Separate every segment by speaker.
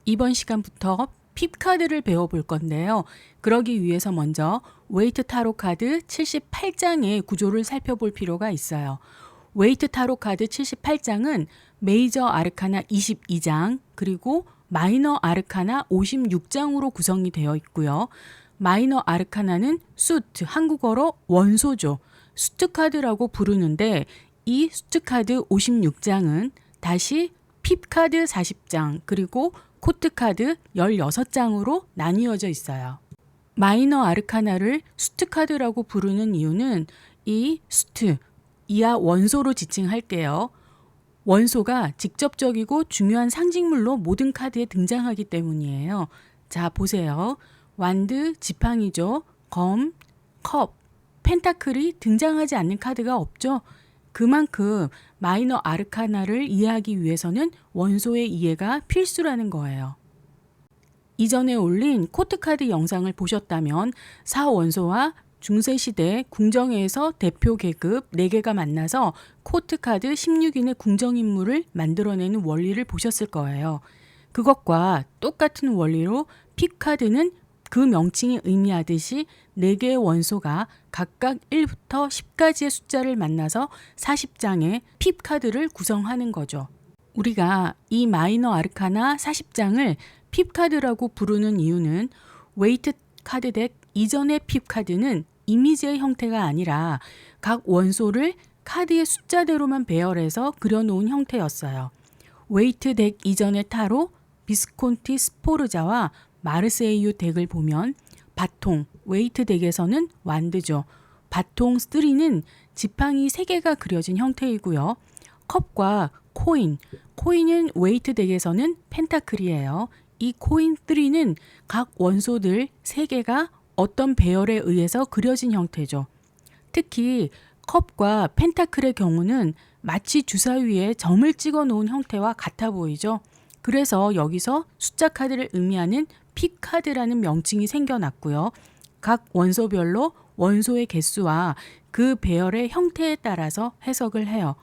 Speaker 1: 이번 시간부터 핍 카드를 배워볼 건데요. 그러기 위해서 먼저 웨이트 타로 카드 78장의 구조를 살펴볼 필요가 있어요. 웨이트 타로 카드 78장은 메이저 아르카나 22장 그리고 마이너 아르카나 56장으로 구성이 되어 있고요. 마이너 아르카나는 수트, 한국어로 원소죠. 수트 카드라고 부르는데 이 수트 카드 56장은 다시 핍 카드 40장 그리고 코트 카드 16장으로 나뉘어져 있어요. 마이너 아르카나를 수트 카드라고 부르는 이유는 이 수트, 이하 원소로 지칭할게요. 원소가 직접적이고 중요한 상징물로 모든 카드에 등장하기 때문이에요. 자, 보세요. 완드, 지팡이죠. 검, 컵, 펜타클이 등장하지 않는 카드가 없죠. 그만큼 마이너 아르카나를 이해하기 위해서는 원소의 이해가 필수라는 거예요. 이전에 올린 코트카드 영상을 보셨다면 사원소와 중세시대 궁정에서 대표 계급 4개가 만나서 코트카드 16인의 궁정인물을 만들어내는 원리를 보셨을 거예요. 그것과 똑같은 원리로 핍카드는 그 명칭이 의미하듯이 4개의 원소가 각각 1부터 10까지의 숫자를 만나서 40장의 핍카드를 구성하는 거죠. 우리가 이 마이너 아르카나 40장을 핍카드라고 부르는 이유는 웨이트 카드 덱 이전의 핍카드는 이미지의 형태가 아니라 각 원소를 카드의 숫자대로만 배열해서 그려놓은 형태였어요. 웨이트 덱 이전의 타로, 비스콘티 스포르자와 마르세이유 덱을 보면 바통, 웨이트 덱에서는 완드죠. 바통 3는 지팡이 3개가 그려진 형태이고요. 컵과 코인, 코인은 웨이트 덱에서는 펜타클이에요. 이 코인 3는 각 원소들 3개가 어떤 배열에 의해서 그려진 형태죠. 특히 컵과 펜타클의 경우는 마치 주사위에 점을 찍어 놓은 형태와 같아 보이죠. 그래서 여기서 숫자 카드를 의미하는 핍 카드라는 명칭이 생겨났고요. 각 원소별로 원소의 개수와 그 배열의 형태에 따라서 해석을 해요.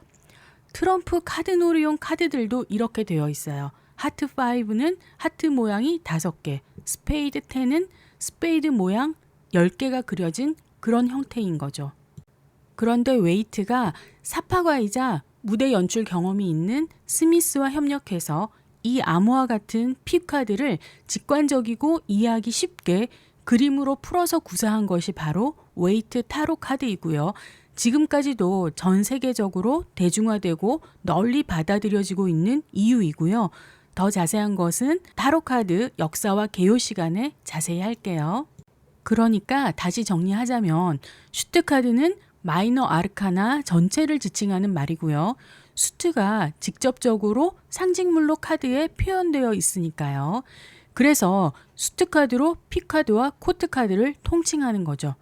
Speaker 1: 트럼프 카드놀이용 카드들도 이렇게 되어 있어요. 하트 5는 하트 모양이 5개, 스페이드 10은 스페이드 모양 10개가 그려진 그런 형태인 거죠. 그런데 웨이트가 사파가이자 무대 연출 경험이 있는 스미스와 협력해서 이 암호와 같은 핍 카드를 직관적이고 이해하기 쉽게 그림으로 풀어서 구사한 것이 바로 웨이트 타로 카드이고요. 지금까지도 전 세계적으로 대중화되고 널리 받아들여지고 있는 이유이고요. 더 자세한 것은 타로 카드 역사와 개요 시간에 자세히 할게요. 그러니까 다시 정리하자면 슈트 카드는 마이너 아르카나 전체를 지칭하는 말이고요. 수트가 직접적으로 상징물로 카드에 표현되어 있으니까요. 그래서 수트 카드로 핍 카드와 코트 카드를 통칭하는 거죠.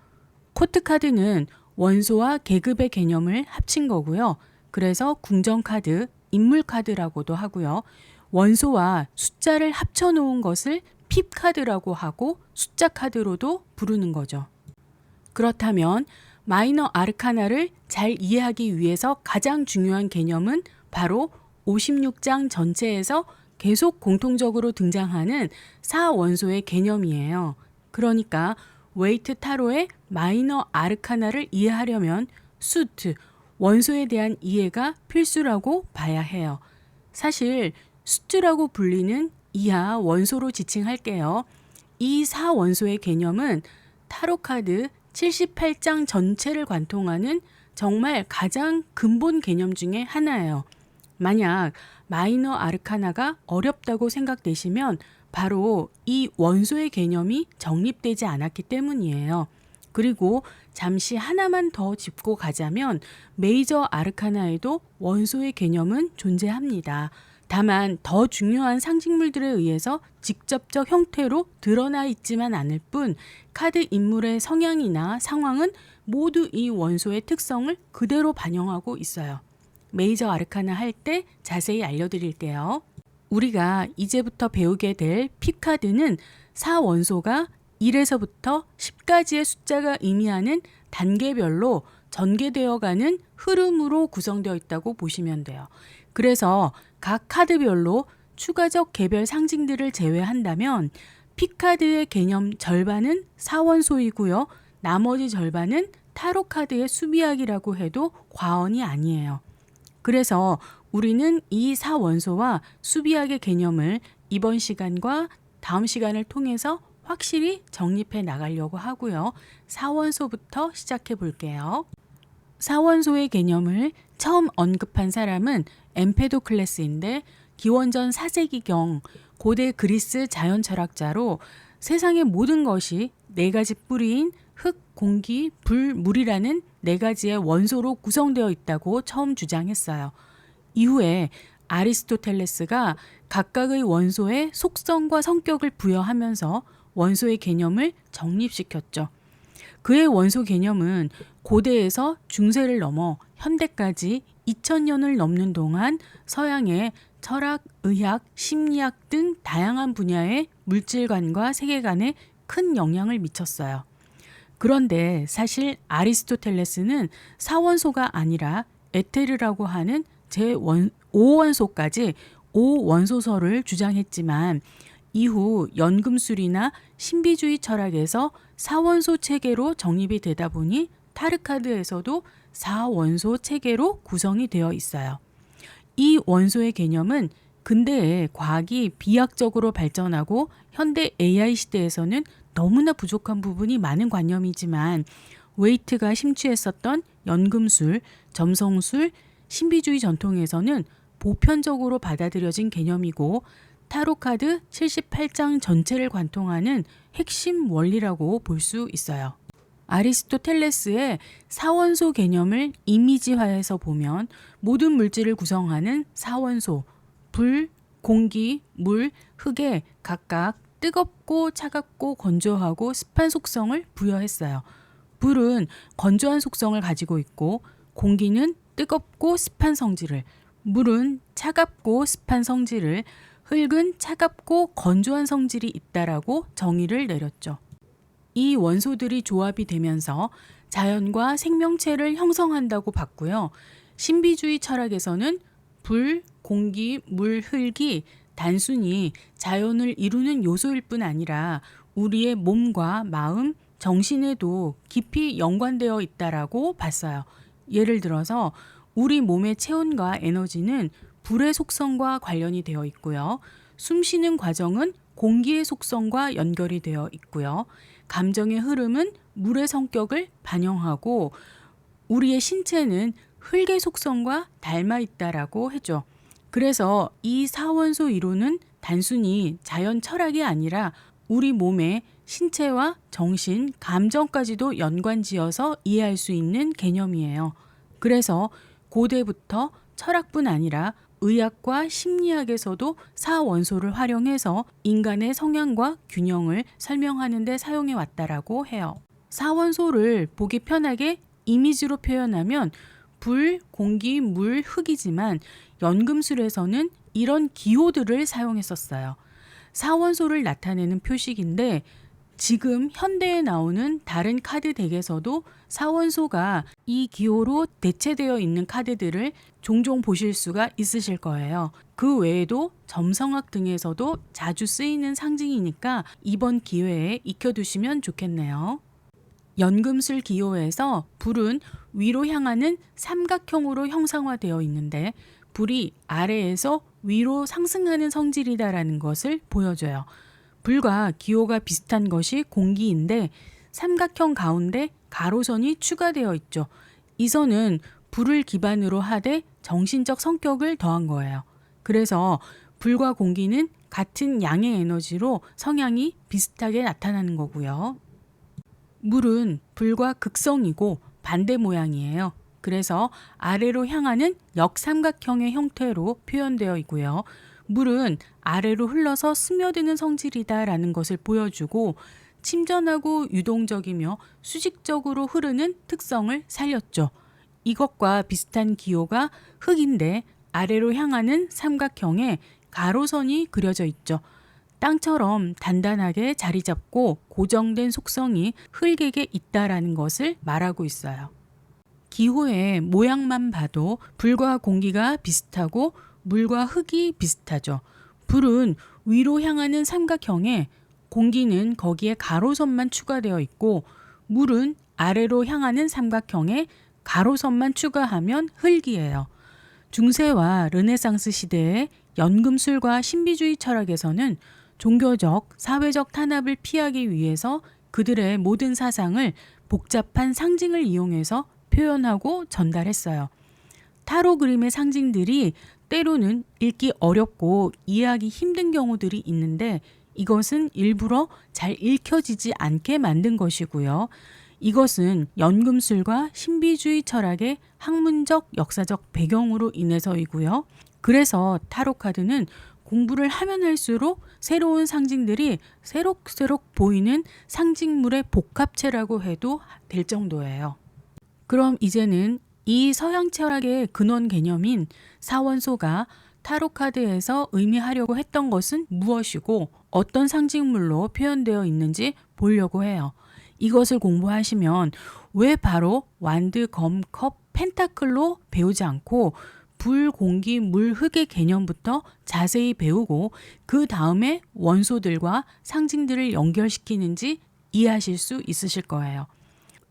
Speaker 1: 코트 카드는 원소와 계급의 개념을 합친 거고요. 그래서 궁정 카드, 인물 카드라고도 하고요. 원소와 숫자를 합쳐 놓은 것을 핍 카드라고 하고 숫자 카드로도 부르는 거죠. 그렇다면 마이너 아르카나를 잘 이해하기 위해서 가장 중요한 개념은 바로 56장 전체에서 계속 공통적으로 등장하는 사원소의 개념이에요. 그러니까 웨이트 타로의 마이너 아르카나를 이해하려면 수트, 원소에 대한 이해가 필수라고 봐야 해요. 사실 수트라고 불리는 이하 원소로 지칭할게요. 이 사원소의 개념은 타로 카드 78장 전체를 관통하는 정말 가장 근본 개념 중에 하나예요. 만약 마이너 아르카나가 어렵다고 생각되시면 바로 이 원소의 개념이 정립되지 않았기 때문이에요. 그리고 잠시 하나만 더 짚고 가자면 메이저 아르카나에도 원소의 개념은 존재합니다. 다만 더 중요한 상징물들에 의해서 직접적 형태로 드러나 있지만 않을 뿐 카드 인물의 성향이나 상황은 모두 이 원소의 특성을 그대로 반영하고 있어요. 메이저 아르카나 할 때 자세히 알려드릴게요. 우리가 이제부터 배우게 될 핍 카드는 사원소가 1에서부터 10까지의 숫자가 의미하는 단계별로 전개되어가는 흐름으로 구성되어 있다고 보시면 돼요. 그래서 각 카드별로 추가적 개별 상징들을 제외한다면 피카드의 개념 절반은 사원소이고요. 나머지 절반은 타로 카드의 수비학이라고 해도 과언이 아니에요. 그래서 우리는 이 사원소와 수비학의 개념을 이번 시간과 다음 시간을 통해서 확실히 정립해 나가려고 하고요. 사원소부터 시작해 볼게요. 사원소의 개념을 처음 언급한 사람은 엠페도클레스인데 기원전 4세기경 고대 그리스 자연 철학자로 세상의 모든 것이 네 가지 뿌리인 흙, 공기, 불, 물이라는 네 가지의 원소로 구성되어 있다고 처음 주장했어요. 이후에 아리스토텔레스가 각각의 원소에 속성과 성격을 부여하면서 원소의 개념을 정립시켰죠. 그의 원소 개념은 고대에서 중세를 넘어 현대까지 2000년을 넘는 동안 서양의 철학, 의학, 심리학 등 다양한 분야의 물질관과 세계관에 큰 영향을 미쳤어요. 그런데 사실 아리스토텔레스는 사원소가 아니라 에테르라고 하는 제5원소까지 5원소설을 주장했지만 이후 연금술이나 신비주의 철학에서 4원소 체계로 정립이 되다 보니 타르카드에서도 4원소 체계로 구성이 되어 있어요. 이 원소의 개념은 근대에 과학이 비약적으로 발전하고 현대 AI 시대에서는 너무나 부족한 부분이 많은 관념이지만 웨이트가 심취했었던 연금술, 점성술, 신비주의 전통에서는 보편적으로 받아들여진 개념이고 타로카드 78장 전체를 관통하는 핵심 원리라고 볼 수 있어요. 아리스토텔레스의 사원소 개념을 이미지화해서 보면 모든 물질을 구성하는 사원소, 불, 공기, 물, 흙에 각각 뜨겁고 차갑고 건조하고 습한 속성을 부여했어요. 불은 건조한 속성을 가지고 있고 공기는 뜨겁고 습한 성질을, 물은 차갑고 습한 성질을, 흙은 차갑고 건조한 성질이 있다라고 정의를 내렸죠. 이 원소들이 조합이 되면서 자연과 생명체를 형성한다고 봤고요. 신비주의 철학에서는 불, 공기, 물, 흙이 단순히 자연을 이루는 요소일 뿐 아니라 우리의 몸과 마음, 정신에도 깊이 연관되어 있다라고 봤어요. 예를 들어서 우리 몸의 체온과 에너지는 불의 속성과 관련이 되어 있고요. 숨 쉬는 과정은 공기의 속성과 연결이 되어 있고요. 감정의 흐름은 물의 성격을 반영하고 우리의 신체는 흙의 속성과 닮아 있다라고 했죠. 그래서 이 사원소 이론은 단순히 자연 철학이 아니라 우리 몸의 신체와 정신, 감정까지도 연관지어서 이해할 수 있는 개념이에요. 그래서 고대부터 철학뿐 아니라 의학과 심리학에서도 사원소를 활용해서 인간의 성향과 균형을 설명하는 데 사용해 왔다라고 해요. 사원소를 보기 편하게 이미지로 표현하면 불, 공기, 물, 흙이지만 연금술에서는 이런 기호들을 사용했었어요. 사원소를 나타내는 표식인데 지금 현대에 나오는 다른 카드 덱에서도 사원소가 이 기호로 대체되어 있는 카드들을 종종 보실 수가 있으실 거예요. 그 외에도 점성학 등에서도 자주 쓰이는 상징이니까 이번 기회에 익혀두시면 좋겠네요. 연금술 기호에서 불은 위로 향하는 삼각형으로 형상화되어 있는데 불이 아래에서 위로 상승하는 성질이다라는 것을 보여줘요. 불과 기호가 비슷한 것이 공기인데 삼각형 가운데 가로선이 추가되어 있죠. 이 선은 불을 기반으로 하되 정신적 성격을 더한 거예요. 그래서 불과 공기는 같은 양의 에너지로 성향이 비슷하게 나타나는 거고요. 물은 불과 극성이고 반대 모양이에요. 그래서 아래로 향하는 역삼각형의 형태로 표현되어 있고요. 물은 아래로 흘러서 스며드는 성질이다라는 것을 보여주고 침전하고 유동적이며 수직적으로 흐르는 특성을 살렸죠. 이것과 비슷한 기호가 흙인데 아래로 향하는 삼각형에 가로선이 그려져 있죠. 땅처럼 단단하게 자리 잡고 고정된 속성이 흙에게 있다라는 것을 말하고 있어요. 기호의 모양만 봐도 불과 공기가 비슷하고 물과 흙이 비슷하죠. 불은 위로 향하는 삼각형에 공기는 거기에 가로선만 추가되어 있고 물은 아래로 향하는 삼각형에 가로선만 추가하면 흙이에요. 중세와 르네상스 시대의 연금술과 신비주의 철학에서는 종교적, 사회적 탄압을 피하기 위해서 그들의 모든 사상을 복잡한 상징을 이용해서 표현하고 전달했어요. 타로 그림의 상징들이 때로는 읽기 어렵고 이해하기 힘든 경우들이 있는데 이것은 일부러 잘 읽혀지지 않게 만든 것이고요. 이것은 연금술과 신비주의 철학의 학문적, 역사적 배경으로 인해서이고요. 그래서 타로 카드는 공부를 하면 할수록 새로운 상징들이 새록새록 보이는 상징물의 복합체라고 해도 될 정도예요. 그럼 이제는 이 서양 철학의 근원 개념인 사원소가 타로 카드에서 의미하려고 했던 것은 무엇이고 어떤 상징물로 표현되어 있는지 보려고 해요. 이것을 공부하시면 왜 바로 완드, 검, 컵, 펜타클로 배우지 않고 불, 공기, 물, 흙의 개념부터 자세히 배우고 그 다음에 원소들과 상징들을 연결시키는지 이해하실 수 있으실 거예요.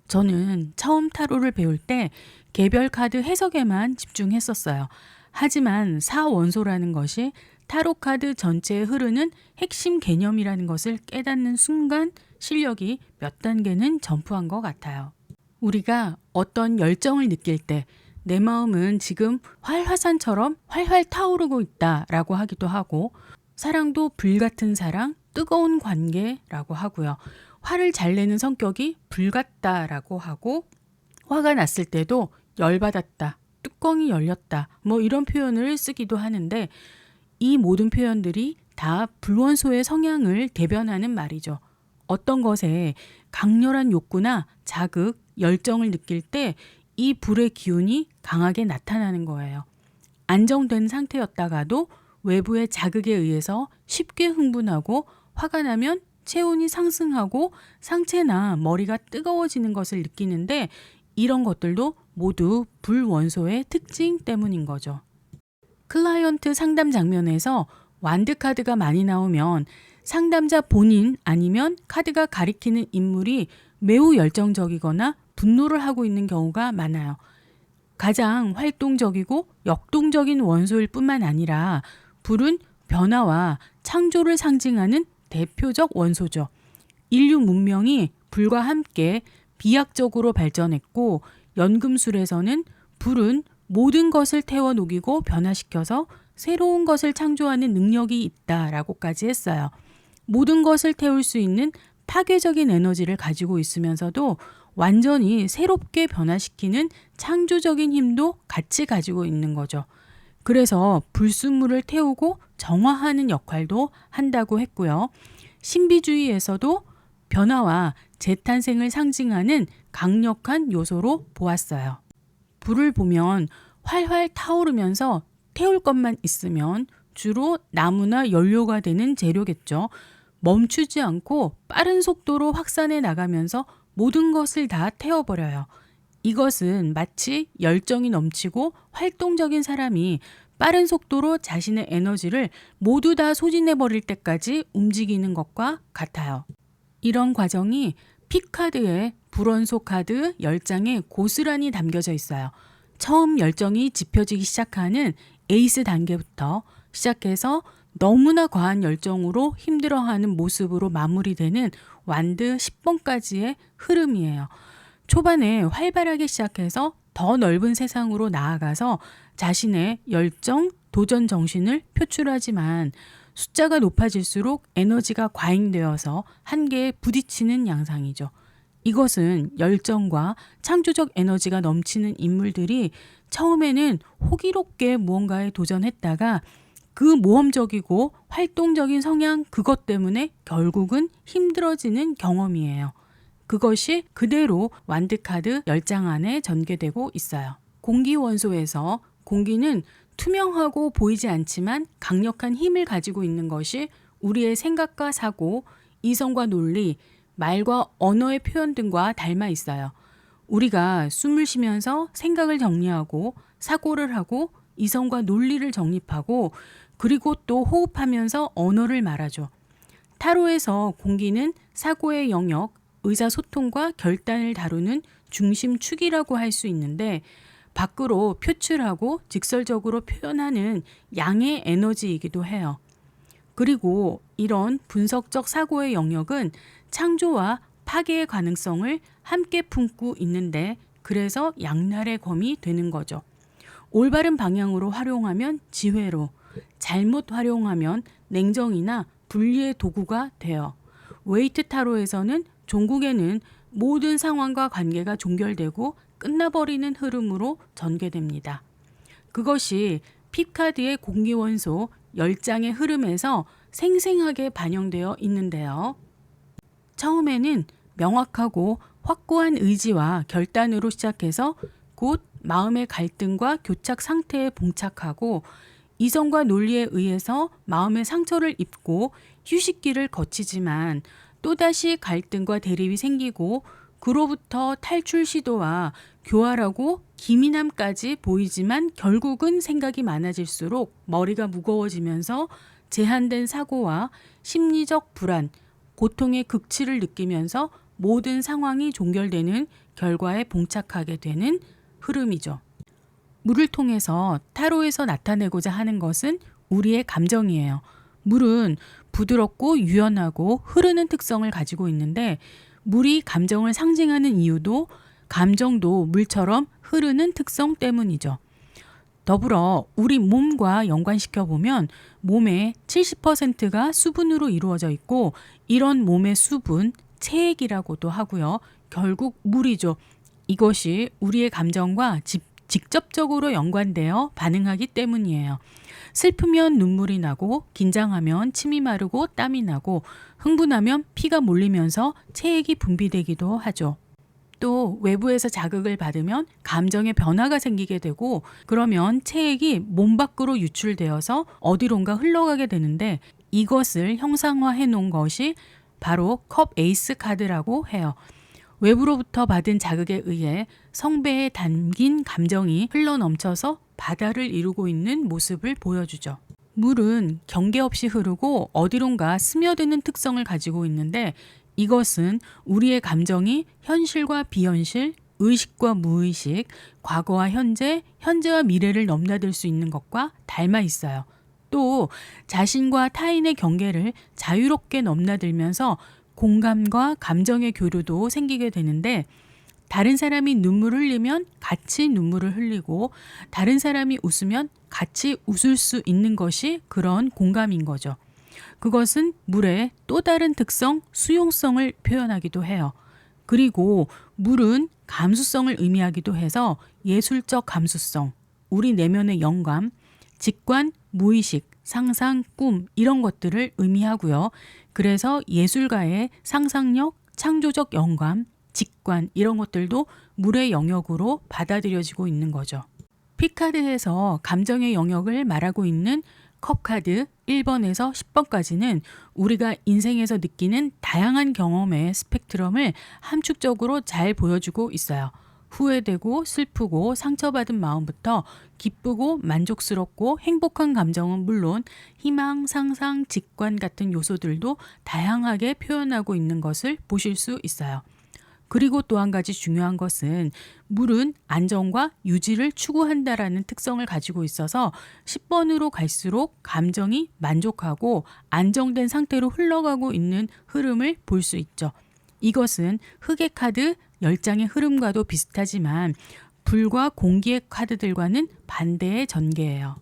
Speaker 1: 저는 처음 타로를 배울 때 개별 카드 해석에만 집중했었어요. 하지만 사원소라는 것이 타로 카드 전체에 흐르는 핵심 개념이라는 것을 깨닫는 순간 실력이 몇 단계는 점프한 것 같아요. 우리가 어떤 열정을 느낄 때 내 마음은 지금 활화산처럼 활활 타오르고 있다라고 하기도 하고 사랑도 불같은 사랑, 뜨거운 관계라고 하고요. 화를 잘 내는 성격이 불같다라고 하고 화가 났을 때도 열받았다, 뚜껑이 열렸다 뭐 이런 표현을 쓰기도 하는데 이 모든 표현들이 다 불원소의 성향을 대변하는 말이죠. 어떤 것에 강렬한 욕구나 자극, 열정을 느낄 때 이 불의 기운이 강하게 나타나는 거예요. 안정된 상태였다가도 외부의 자극에 의해서 쉽게 흥분하고 화가 나면 체온이 상승하고 상체나 머리가 뜨거워지는 것을 느끼는데 이런 것들도 모두 불원소의 특징 때문인 거죠. 클라이언트 상담 장면에서 완드 카드가 많이 나오면 상담자 본인 아니면 카드가 가리키는 인물이 매우 열정적이거나 분노를 하고 있는 경우가 많아요. 가장 활동적이고 역동적인 원소일 뿐만 아니라 불은 변화와 창조를 상징하는 대표적 원소죠. 인류 문명이 불과 함께 비약적으로 발전했고 연금술에서는 불은 모든 것을 태워 녹이고 변화시켜서 새로운 것을 창조하는 능력이 있다라고까지 했어요. 모든 것을 태울 수 있는 파괴적인 에너지를 가지고 있으면서도 완전히 새롭게 변화시키는 창조적인 힘도 같이 가지고 있는 거죠. 그래서 불순물을 태우고 정화하는 역할도 한다고 했고요. 신비주의에서도 변화와 재탄생을 상징하는 강력한 요소로 보았어요. 불을 보면 활활 타오르면서 태울 것만 있으면 주로 나무나 연료가 되는 재료겠죠. 멈추지 않고 빠른 속도로 확산해 나가면서 모든 것을 다 태워버려요. 이것은 마치 열정이 넘치고 활동적인 사람이 빠른 속도로 자신의 에너지를 모두 다 소진해버릴 때까지 움직이는 것과 같아요. 이런 과정이 픽카드의 불원소 카드 10장에 고스란히 담겨져 있어요. 처음 열정이 짚혀지기 시작하는 에이스 단계부터 시작해서 너무나 과한 열정으로 힘들어하는 모습으로 마무리되는 완드 10번까지의 흐름이에요. 초반에 활발하게 시작해서 더 넓은 세상으로 나아가서 자신의 열정, 도전 정신을 표출하지만 숫자가 높아질수록 에너지가 과잉되어서 한계에 부딪히는 양상이죠. 이것은 열정과 창조적 에너지가 넘치는 인물들이 처음에는 호기롭게 무언가에 도전했다가 그 모험적이고 활동적인 성향 그것 때문에 결국은 힘들어지는 경험이에요. 그것이 그대로 완드카드 10장 안에 전개되고 있어요. 공기원소에서 공기는 투명하고 보이지 않지만 강력한 힘을 가지고 있는 것이 우리의 생각과 사고, 이성과 논리, 말과 언어의 표현 등과 닮아 있어요. 우리가 숨을 쉬면서 생각을 정리하고 사고를 하고 이성과 논리를 정립하고 그리고 또 호흡하면서 언어를 말하죠. 타로에서 공기는 사고의 영역, 의사소통과 결단을 다루는 중심축이라고 할 수 있는데 밖으로 표출하고 직설적으로 표현하는 양의 에너지이기도 해요. 그리고 이런 분석적 사고의 영역은 창조와 파괴의 가능성을 함께 품고 있는데 그래서 양날의 검이 되는 거죠. 올바른 방향으로 활용하면 지혜로, 잘못 활용하면 냉정이나 분리의 도구가 돼요. 웨이트 타로에서는 종국에는 모든 상황과 관계가 종결되고 끝나버리는 흐름으로 전개됩니다. 그것이 핍카드의 공기원소 10장의 흐름에서 생생하게 반영되어 있는데요. 처음에는 명확하고 확고한 의지와 결단으로 시작해서 곧 마음의 갈등과 교착 상태에 봉착하고 이성과 논리에 의해서 마음의 상처를 입고 휴식기를 거치지만 또다시 갈등과 대립이 생기고 그로부터 탈출 시도와 교활하고 기민함까지 보이지만 결국은 생각이 많아질수록 머리가 무거워지면서 제한된 사고와 심리적 불안, 고통의 극치를 느끼면서 모든 상황이 종결되는 결과에 봉착하게 되는 흐름이죠. 물을 통해서 타로에서 나타내고자 하는 것은 우리의 감정이에요. 물은 부드럽고 유연하고 흐르는 특성을 가지고 있는데 물이 감정을 상징하는 이유도 감정도 물처럼 흐르는 특성 때문이죠. 더불어 우리 몸과 연관시켜 보면 몸의 70%가 수분으로 이루어져 있고 이런 몸의 수분, 체액이라고도 하고요. 결국 물이죠. 이것이 우리의 감정과 직접적으로 연관되어 반응하기 때문이에요. 슬프면 눈물이 나고 긴장하면 침이 마르고 땀이 나고 흥분하면 피가 몰리면서 체액이 분비되기도 하죠. 또 외부에서 자극을 받으면 감정의 변화가 생기게 되고 그러면 체액이 몸 밖으로 유출되어서 어디론가 흘러가게 되는데 이것을 형상화해 놓은 것이 바로 컵 에이스 카드라고 해요. 외부로부터 받은 자극에 의해 성배에 담긴 감정이 흘러넘쳐서 바다를 이루고 있는 모습을 보여주죠. 물은 경계 없이 흐르고 어디론가 스며드는 특성을 가지고 있는데 이것은 우리의 감정이 현실과 비현실, 의식과 무의식, 과거와 현재, 현재와 미래를 넘나들 수 있는 것과 닮아 있어요. 또 자신과 타인의 경계를 자유롭게 넘나들면서 공감과 감정의 교류도 생기게 되는데 다른 사람이 눈물을 흘리면 같이 눈물을 흘리고 다른 사람이 웃으면 같이 웃을 수 있는 것이 그런 공감인 거죠. 그것은 물의 또 다른 특성, 수용성을 표현하기도 해요. 그리고 물은 감수성을 의미하기도 해서 예술적 감수성, 우리 내면의 영감, 직관, 무의식, 상상, 꿈 이런 것들을 의미하고요. 그래서 예술가의 상상력, 창조적 영감, 직관 이런 것들도 물의 영역으로 받아들여지고 있는 거죠. 피카드에서 감정의 영역을 말하고 있는 컵카드 1번에서 10번까지는 우리가 인생에서 느끼는 다양한 경험의 스펙트럼을 함축적으로 잘 보여주고 있어요. 후회되고 슬프고 상처받은 마음부터 기쁘고 만족스럽고 행복한 감정은 물론 희망, 상상, 직관 같은 요소들도 다양하게 표현하고 있는 것을 보실 수 있어요. 그리고 또 한 가지 중요한 것은 물은 안정과 유지를 추구한다라는 특성을 가지고 있어서 10번으로 갈수록 감정이 만족하고 안정된 상태로 흘러가고 있는 흐름을 볼 수 있죠. 이것은 흑의 카드 10장의 흐름과도 비슷하지만 불과 공기의 카드들과는 반대의 전개예요.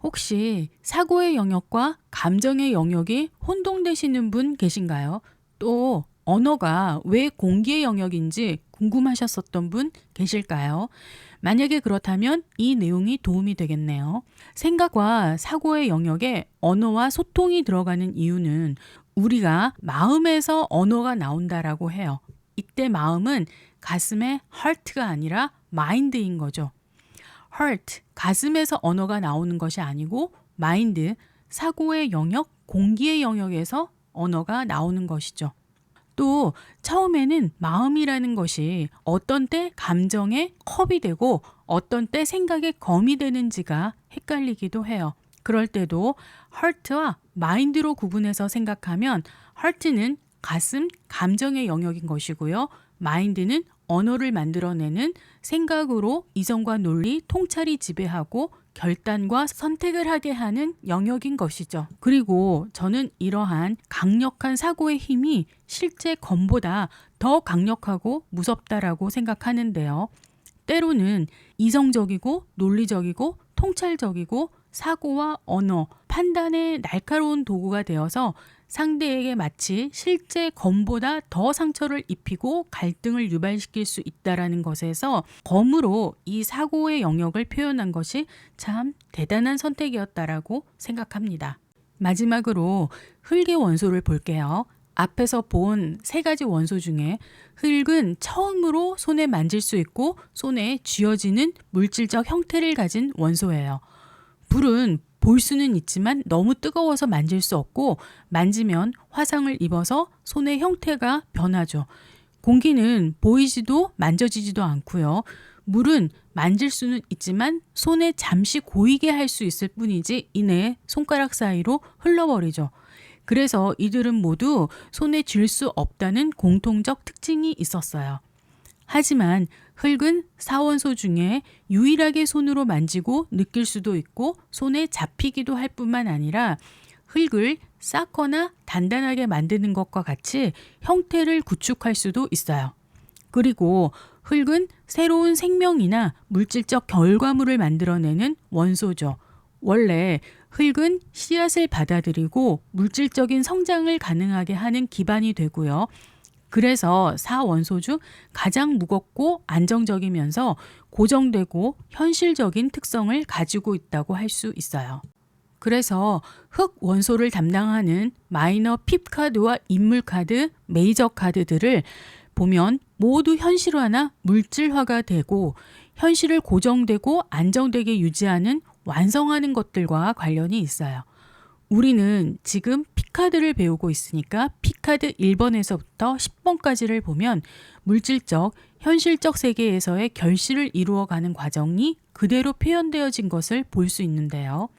Speaker 1: 혹시 사고의 영역과 감정의 영역이 혼동되시는 분 계신가요? 또 언어가 왜 공기의 영역인지 궁금하셨었던 분 계실까요? 만약에 그렇다면 이 내용이 도움이 되겠네요. 생각과 사고의 영역에 언어와 소통이 들어가는 이유는 우리가 마음에서 언어가 나온다라고 해요. 이때 마음은 가슴의 heart가 아니라 mind인 거죠. heart, 가슴에서 언어가 나오는 것이 아니고 mind, 사고의 영역, 공기의 영역에서 언어가 나오는 것이죠. 또 처음에는 마음이라는 것이 어떤 때 감정의 컵이 되고 어떤 때 생각의 검이 되는지가 헷갈리기도 해요. 그럴 때도 heart와 mind로 구분해서 생각하면 heart는 가슴, 감정의 영역인 것이고요. mind는 언어를 만들어내는 생각으로 이성과 논리, 통찰이 지배하고 결단과 선택을 하게 하는 영역인 것이죠. 그리고 저는 이러한 강력한 사고의 힘이 실제 검보다 더 강력하고 무섭다라고 생각하는데요. 때로는 이성적이고 논리적이고 통찰적이고 사고와 언어, 판단의 날카로운 도구가 되어서 상대에게 마치 실제 검보다 더 상처를 입히고 갈등을 유발시킬 수 있다는 것에서 검으로 이 사고의 영역을 표현한 것이 참 대단한 선택이었다라고 생각합니다. 마지막으로 흙의 원소를 볼게요. 앞에서 본 세 가지 원소 중에 흙은 처음으로 손에 만질 수 있고 손에 쥐어지는 물질적 형태를 가진 원소예요. 불은 볼 수는 있지만 너무 뜨거워서 만질 수 없고 만지면 화상을 입어서 손의 형태가 변하죠. 공기는 보이지도 만져지지도 않고요. 물은 만질 수는 있지만 손에 잠시 고이게 할 수 있을 뿐이지 이내 손가락 사이로 흘러버리죠. 그래서 이들은 모두 손에 쥘 수 없다는 공통적 특징이 있었어요. 하지만 흙은 사원소 중에 유일하게 손으로 만지고 느낄 수도 있고 손에 잡히기도 할 뿐만 아니라 흙을 쌓거나 단단하게 만드는 것과 같이 형태를 구축할 수도 있어요. 그리고 흙은 새로운 생명이나 물질적 결과물을 만들어내는 원소죠. 원래 흙은 씨앗을 받아들이고 물질적인 성장을 가능하게 하는 기반이 되고요. 그래서 4원소 중 가장 무겁고 안정적이면서 고정되고 현실적인 특성을 가지고 있다고 할 수 있어요. 그래서 흙 원소를 담당하는 마이너 핍 카드와 인물 카드, 메이저 카드들을 보면 모두 현실화나 물질화가 되고 현실을 고정되고 안정되게 유지하는 완성하는 것들과 관련이 있어요. 우리는 지금 피카드를 배우고 있으니까 피카드 1번에서부터 10번까지를 보면 물질적, 현실적 세계에서의 결실을 이루어가는 과정이 그대로 표현되어진 것을 볼 수 있는데요.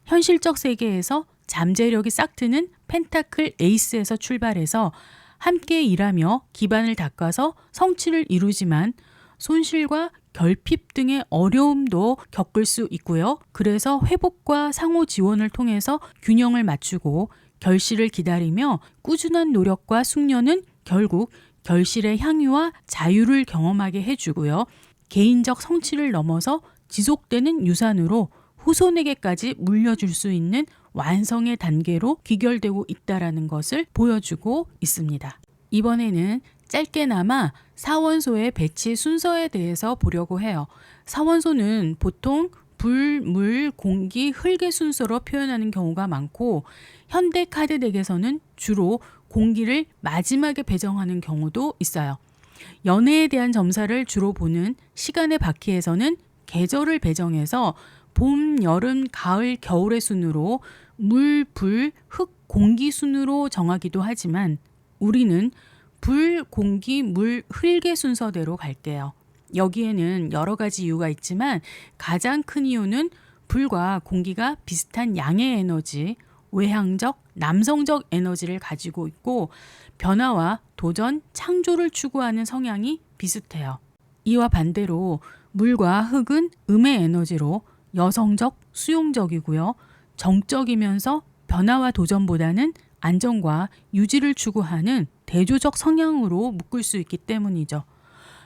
Speaker 1: 현실적 세계에서 잠재력이 싹트는 펜타클 에이스에서 출발해서 함께 일하며 기반을 닦아서 성취를 이루지만 손실과 결핍 등의 어려움도 겪을 수 있고요. 그래서 회복과 상호 지원을 통해서 균형을 맞추고 결실을 기다리며 꾸준한 노력과 숙련은 결국 결실의 향유와 자유를 경험하게 해주고요. 개인적 성취를 넘어서 지속되는 유산으로 후손에게까지 물려줄 수 있는 완성의 단계로 귀결되고 있다는 것을 보여주고 있습니다. 이번에는 짧게나마 사원소의 배치 순서에 대해서 보려고 해요. 사원소는 보통 불, 물, 공기, 흙의 순서로 표현하는 경우가 많고 현대 카드 덱에서는 주로 공기를 마지막에 배정하는 경우도 있어요. 연애에 대한 점사를 주로 보는 시간의 바퀴에서는 계절을 배정해서 봄, 여름, 가을, 겨울의 순으로 물, 불, 흙, 공기 순으로 정하기도 하지만 우리는 불, 공기, 물, 흙의 순서대로 갈게요. 여기에는 여러 가지 이유가 있지만 가장 큰 이유는 불과 공기가 비슷한 양의 에너지, 외향적, 남성적 에너지를 가지고 있고 변화와 도전, 창조를 추구하는 성향이 비슷해요. 이와 반대로 물과 흙은 음의 에너지로 여성적, 수용적이고요. 정적이면서 변화와 도전보다는 안정과 유지를 추구하는 대조적 성향으로 묶을 수 있기 때문이죠.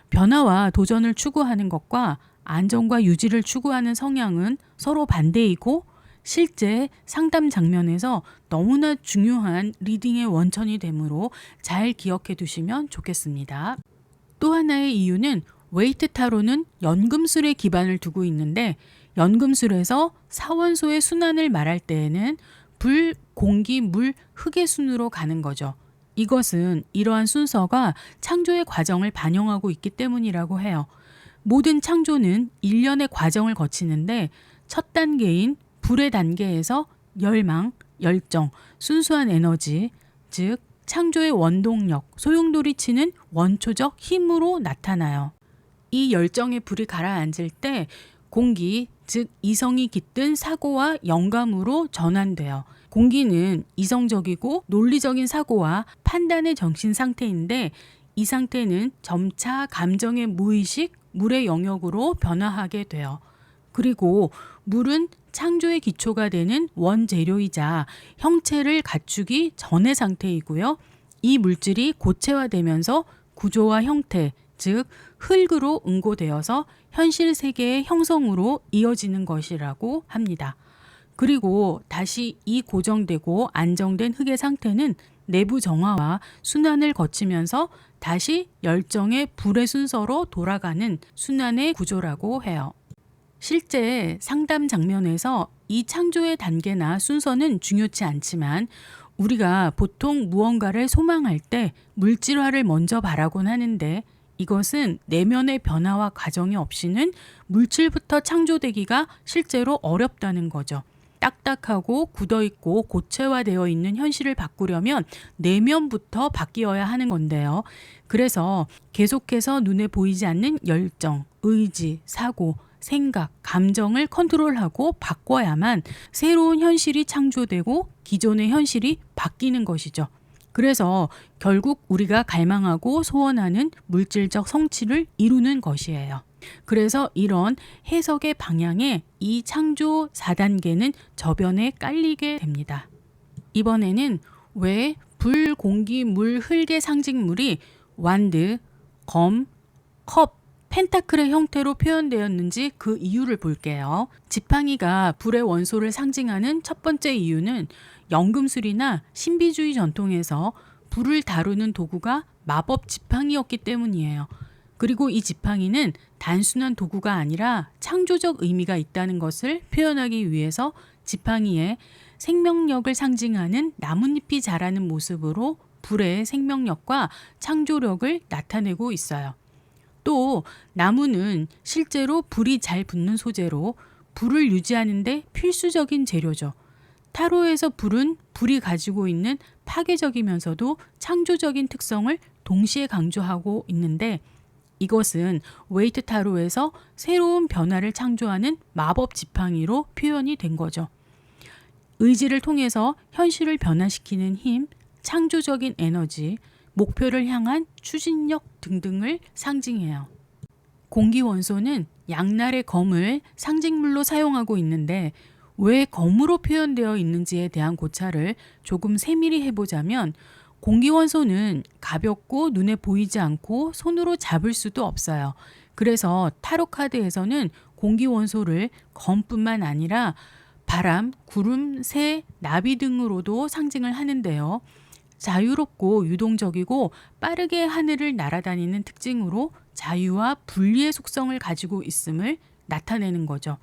Speaker 1: 변화와 도전을 추구하는 것과 안정과 유지를 추구하는 성향은 서로 반대이고 실제 상담 장면에서 너무나 중요한 리딩의 원천이 되므로 잘 기억해 두시면 좋겠습니다. 또 하나의 이유는 웨이트 타로는 연금술에 기반을 두고 있는데 연금술에서 사원소의 순환을 말할 때에는 불, 공기, 물, 흙의 순으로 가는 거죠. 이것은 이러한 순서가 창조의 과정을 반영하고 있기 때문이라고 해요. 모든 창조는 일련의 과정을 거치는데 첫 단계인 불의 단계에서 열망, 열정, 순수한 에너지, 즉 창조의 원동력, 소용돌이치는 원초적 힘으로 나타나요. 이 열정의 불이 가라앉을 때 공기, 즉 이성이 깃든 사고와 영감으로 전환돼요. 공기는 이성적이고 논리적인 사고와 판단의 정신 상태인데 이 상태는 점차 감정의 무의식, 물의 영역으로 변화하게 돼요. 그리고 물은 창조의 기초가 되는 원재료이자 형체를 갖추기 전의 상태이고요. 이 물질이 고체화되면서 구조와 형태, 즉 흙으로 응고되어서 현실 세계의 형성으로 이어지는 것이라고 합니다. 그리고 다시 이 고정되고 안정된 흙의 상태는 내부 정화와 순환을 거치면서 다시 열정의 불의 순서로 돌아가는 순환의 구조라고 해요. 실제 상담 장면에서 이 창조의 단계나 순서는 중요치 않지만 우리가 보통 무언가를 소망할 때 물질화를 먼저 바라곤 하는데 이것은 내면의 변화와 과정이 없이는 물질부터 창조되기가 실제로 어렵다는 거죠. 딱딱하고 굳어있고 고체화되어 있는 현실을 바꾸려면 내면부터 바뀌어야 하는 건데요. 그래서 계속해서 눈에 보이지 않는 열정, 의지, 사고, 생각, 감정을 컨트롤하고 바꿔야만 새로운 현실이 창조되고 기존의 현실이 바뀌는 것이죠. 그래서 결국 우리가 갈망하고 소원하는 물질적 성취를 이루는 것이에요. 그래서 이런 해석의 방향에 이 창조 4단계는 저변에 깔리게 됩니다. 이번에는 왜 불, 공기, 물, 흙의 상징물이 완드, 검, 컵, 펜타클의 형태로 표현되었는지 그 이유를 볼게요. 지팡이가 불의 원소를 상징하는 첫 번째 이유는 연금술이나 신비주의 전통에서 불을 다루는 도구가 마법 지팡이였기 때문이에요. 그리고 이 지팡이는 단순한 도구가 아니라 창조적 의미가 있다는 것을 표현하기 위해서 지팡이에 생명력을 상징하는 나뭇잎이 자라는 모습으로 불의 생명력과 창조력을 나타내고 있어요. 또 나무는 실제로 불이 잘 붙는 소재로 불을 유지하는 데 필수적인 재료죠. 타로에서 불은 불이 가지고 있는 파괴적이면서도 창조적인 특성을 동시에 강조하고 있는데 이것은 웨이트 타로에서 새로운 변화를 창조하는 마법 지팡이로 표현이 된 거죠. 의지를 통해서 현실을 변화시키는 힘, 창조적인 에너지, 목표를 향한 추진력 등등을 상징해요. 공기 원소는 양날의 검을 상징물로 사용하고 있는데 왜 검으로 표현되어 있는지에 대한 고찰을 조금 세밀히 해보자면 공기 원소는 가볍고 눈에 보이지 않고 손으로 잡을 수도 없어요. 그래서 타로 카드에서는 공기 원소를 검뿐만 아니라 바람, 구름, 새, 나비 등으로도 상징을 하는데요. 자유롭고 유동적이고 빠르게 하늘을 날아다니는 특징으로 자유와 분리의 속성을 가지고 있음을 나타내는 거죠.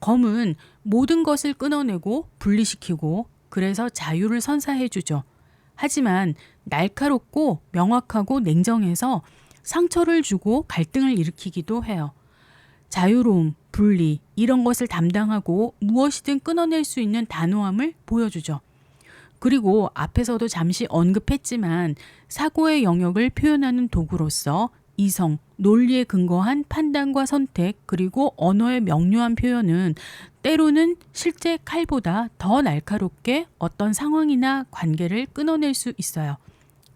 Speaker 1: 검은 모든 것을 끊어내고 분리시키고 그래서 자유를 선사해 주죠. 하지만 날카롭고 명확하고 냉정해서 상처를 주고 갈등을 일으키기도 해요. 자유로움, 분리 이런 것을 담당하고 무엇이든 끊어낼 수 있는 단호함을 보여주죠. 그리고 앞에서도 잠시 언급했지만 사고의 영역을 표현하는 도구로서 이성, 논리에 근거한 판단과 선택 그리고 언어의 명료한 표현은 때로는 실제 칼보다 더 날카롭게 어떤 상황이나 관계를 끊어낼 수 있어요.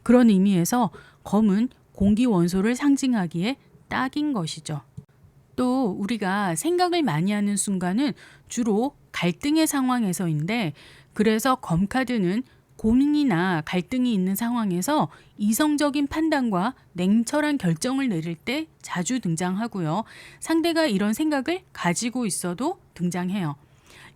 Speaker 1: 그런 의미에서 검은 공기 원소를 상징하기에 딱인 것이죠. 또 우리가 생각을 많이 하는 순간은 주로 갈등의 상황에서인데 그래서 검카드는 고민이나 갈등이 있는 상황에서 이성적인 판단과 냉철한 결정을 내릴 때 자주 등장하고요. 상대가 이런 생각을 가지고 있어도 등장해요.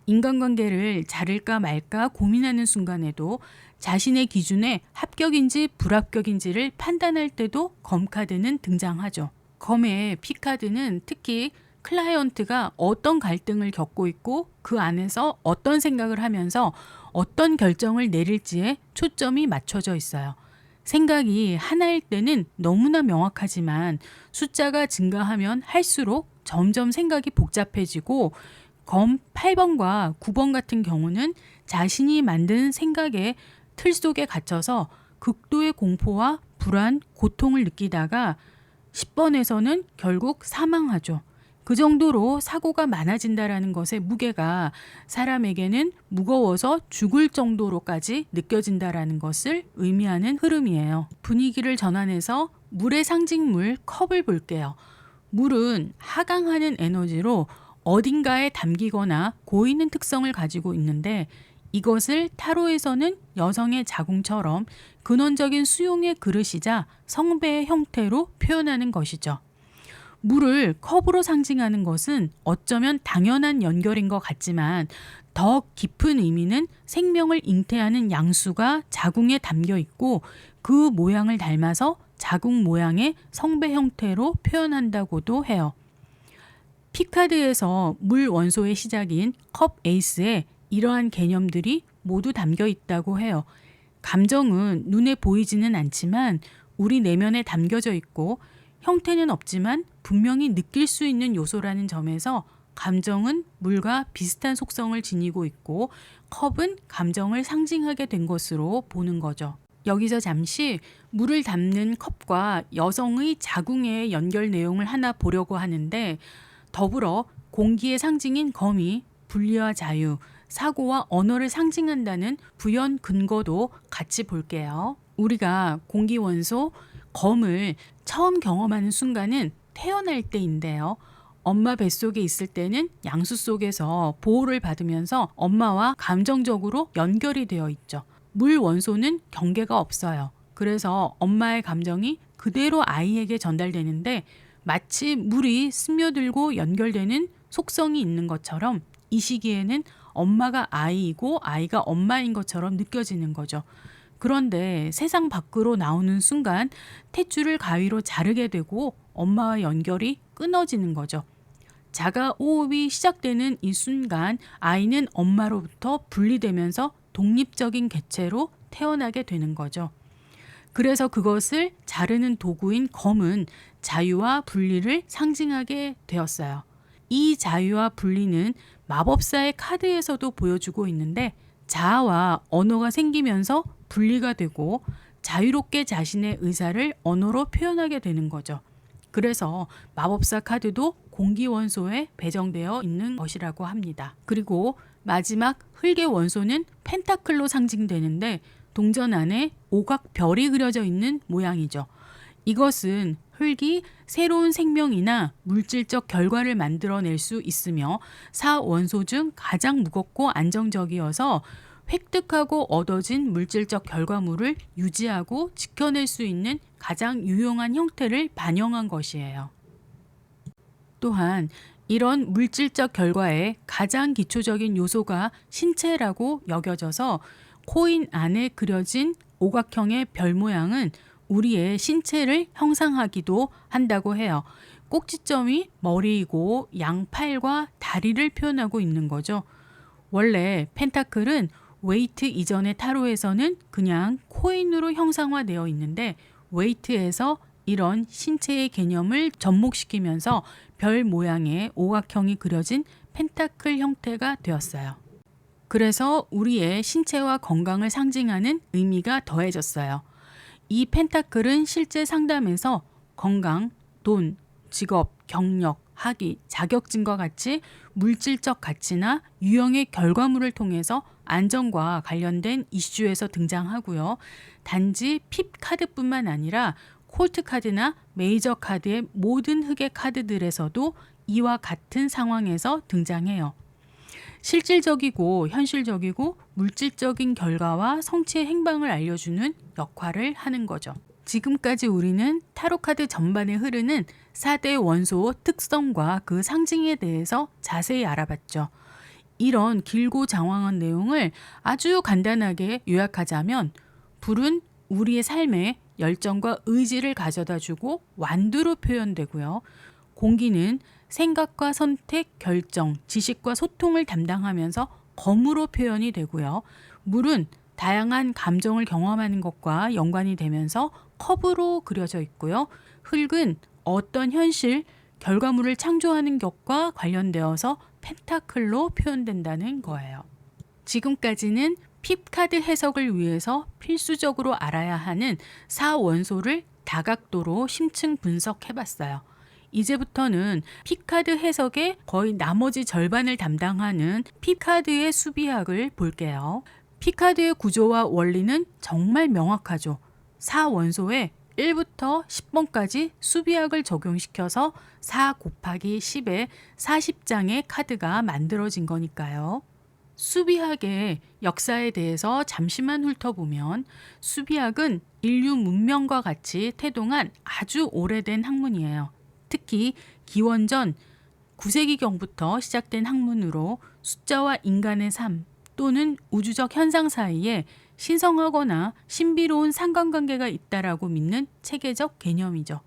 Speaker 1: 인간관계를 자를까 말까 고민하는 순간에도 자신의 기준에 합격인지 불합격인지를 판단할 때도 검카드는 등장하죠. 검의 P카드는 특히 클라이언트가 어떤 갈등을 겪고 있고 그 안에서 어떤 생각을 하면서 어떤 결정을 내릴지에 초점이 맞춰져 있어요. 생각이 하나일 때는 너무나 명확하지만 숫자가 증가하면 할수록 점점 생각이 복잡해지고 검 8번과 9번 같은 경우는 자신이 만든 생각의 틀 속에 갇혀서 극도의 공포와 불안, 고통을 느끼다가 10번에서는 결국 사망하죠. 그 정도로 사고가 많아진다라는 것의 무게가 사람에게는 무거워서 죽을 정도로까지 느껴진다라는 것을 의미하는 흐름이에요. 분위기를 전환해서 물의 상징물 컵을 볼게요. 물은 하강하는 에너지로 어딘가에 담기거나 고이는 특성을 가지고 있는데 이것을 타로에서는 여성의 자궁처럼 근원적인 수용의 그릇이자 성배의 형태로 표현하는 것이죠. 물을 컵으로 상징하는 것은 어쩌면 당연한 연결인 것 같지만 더 깊은 의미는 생명을 잉태하는 양수가 자궁에 담겨 있고 그 모양을 닮아서 자궁 모양의 성배 형태로 표현한다고도 해요. 피카드에서 물 원소의 시작인 컵 에이스에 이러한 개념들이 모두 담겨 있다고 해요. 감정은 눈에 보이지는 않지만 우리 내면에 담겨져 있고 형태는 없지만 분명히 느낄 수 있는 요소라는 점에서 감정은 물과 비슷한 속성을 지니고 있고 컵은 감정을 상징하게 된 것으로 보는 거죠. 여기서 잠시 물을 담는 컵과 여성의 자궁의 연결 내용을 하나 보려고 하는데 더불어 공기의 상징인 검이 분리와 자유, 사고와 언어를 상징한다는 부연 근거도 같이 볼게요. 우리가 공기 원소 검을 처음 경험하는 순간은 태어날 때인데요. 엄마 뱃속에 있을 때는 양수 속에서 보호를 받으면서 엄마와 감정적으로 연결이 되어 있죠. 물 원소는 경계가 없어요. 그래서 엄마의 감정이 그대로 아이에게 전달되는데 마치 물이 스며들고 연결되는 속성이 있는 것처럼 이 시기에는 엄마가 아이이고 아이가 엄마인 것처럼 느껴지는 거죠. 그런데 세상 밖으로 나오는 순간 탯줄을 가위로 자르게 되고 엄마와 연결이 끊어지는 거죠. 자가 호흡이 시작되는 이 순간 아이는 엄마로부터 분리되면서 독립적인 개체로 태어나게 되는 거죠. 그래서 그것을 자르는 도구인 검은 자유와 분리를 상징하게 되었어요. 이 자유와 분리는 마법사의 카드에서도 보여주고 있는데 자아와 언어가 생기면서 분리가 되고 자유롭게 자신의 의사를 언어로 표현하게 되는 거죠. 그래서 마법사 카드도 공기 원소에 배정되어 있는 것이라고 합니다. 그리고 마지막 흙의 원소는 펜타클로 상징되는데 동전 안에 오각별이 그려져 있는 모양이죠. 이것은 흙이 새로운 생명이나 물질적 결과를 만들어낼 수 있으며 사원소 중 가장 무겁고 안정적이어서 획득하고 얻어진 물질적 결과물을 유지하고 지켜낼 수 있는 가장 유용한 형태를 반영한 것이에요. 또한 이런 물질적 결과의 가장 기초적인 요소가 신체라고 여겨져서 코인 안에 그려진 오각형의 별 모양은 우리의 신체를 형상하기도 한다고 해요. 꼭지점이 머리이고 양팔과 다리를 표현하고 있는 거죠. 원래 펜타클은 웨이트 이전의 타로에서는 그냥 코인으로 형상화되어 있는데 웨이트에서 이런 신체의 개념을 접목시키면서 별 모양의 오각형이 그려진 펜타클 형태가 되었어요. 그래서 우리의 신체와 건강을 상징하는 의미가 더해졌어요. 이 펜타클은 실제 상담에서 건강, 돈, 직업, 경력, 학위, 자격증과 같이 물질적 가치나 유형의 결과물을 통해서 안정과 관련된 이슈에서 등장하고요. 단지 핍 카드뿐만 아니라 콜트 카드나 메이저 카드의 모든 흑의 카드들에서도 이와 같은 상황에서 등장해요. 실질적이고 현실적이고 물질적인 결과와 성취의 행방을 알려주는 역할을 하는 거죠. 지금까지 우리는 타로카드 전반에 흐르는 4대 원소 특성과 그 상징에 대해서 자세히 알아봤죠. 이런 길고 장황한 내용을 아주 간단하게 요약하자면 불은 우리의 삶에 열정과 의지를 가져다주고 완두로 표현되고요. 공기는 생각과 선택, 결정, 지식과 소통을 담당하면서 검으로 표현이 되고요. 물은 다양한 감정을 경험하는 것과 연관이 되면서 컵으로 그려져 있고요. 흙은 어떤 현실, 결과물을 창조하는 것과 관련되어서 펜타클로 표현된다는 거예요. 지금까지는 핍카드 해석을 위해서 필수적으로 알아야 하는 4원소를 다각도로 심층 분석해봤어요. 이제부터는 픽카드 해석의 거의 나머지 절반을 담당하는 픽카드의 수비학을 볼게요. 픽카드의 구조와 원리는 정말 명확하죠. 4원소에 1부터 10번까지 수비학을 적용시켜서 4 곱하기 10의 40장의 카드가 만들어진 거니까요. 수비학의 역사에 대해서 잠시만 훑어보면 수비학은 인류 문명과 같이 태동한 아주 오래된 학문이에요. 특히 기원전 9세기경부터 시작된 학문으로 숫자와 인간의 삶 또는 우주적 현상 사이에 신성하거나 신비로운 상관관계가 있다라고 믿는 체계적 개념이죠.